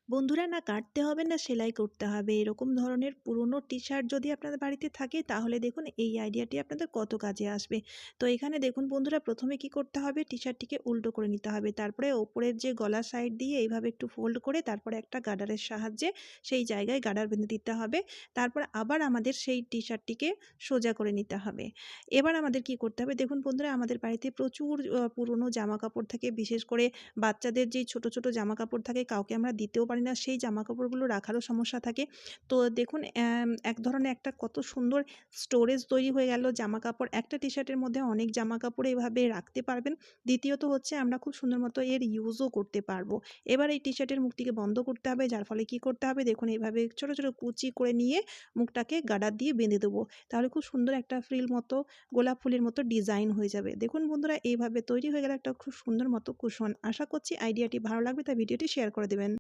বন্ধুরা, না কাটতে হবে না সেলাই করতে হবে, এরকম ধরনের পুরনো টি শার্ট যদি আপনাদের বাড়িতে থাকে তাহলে দেখুন এই আইডিয়াটি আপনাদের কত কাজে আসবে। তো এখানে দেখুন বন্ধুরা, প্রথমে কি করতে হবে, টি শার্টটিকে উল্টো করে নিতে হবে, তারপরে ওপরের যে গলার সাইড দিয়ে এইভাবে একটু ফোল্ড করে তারপরে একটা গার্ডারের সাহায্যে সেই জায়গায় গার্ডার বেঁধে দিতে হবে। তারপর আবার আমাদের সেই টি শার্টটিকে সোজা করে নিতে হবে। এবার আমাদের কি করতে হবে, দেখুন বন্ধুরা, আমাদের বাড়িতে প্রচুর পুরনো জামা কাপড় থাকে, বিশেষ করে বাচ্চাদের যেই ছোট ছোট জামা কাপড় থাকে, কাউকে আমরা দিতেও পারি না, সেই জামা কাপড়গুলো রাখারও সমস্যা থাকে। তো দেখুন এক ধরনের একটা কত সুন্দর স্টোরেজ তৈরি হয়ে গেল, জামা কাপড় একটা টি শার্টের মধ্যে অনেক জামা কাপড় এভাবে রাখতে পারবেন। দ্বিতীয়ত হচ্ছে আমরা খুব সুন্দর মতো এর ইউজও করতে পারবো। এবার এই টি শার্টের মুখটিকে বন্ধ করতে হবে, যার ফলে কি করতে হবে, দেখুন এইভাবে ছোট ছোট কুচি করে নিয়ে মুখটাকে গার্ডার দিয়ে বেঁধে দেবো। তাহলে খুব সুন্দর একটা ফ্রিল মতো, গোলাপ ফুলের মতো ডিজাইন হয়ে যাবে। দেখুন বন্ধুরা, এইভাবে তৈরি হয়ে গেল একটা খুব সুন্দর মতো কুশন। আশা করছি আইডিয়াটি ভালো লাগবে, তাই ভিডিওটি শেয়ার করে দেবেন।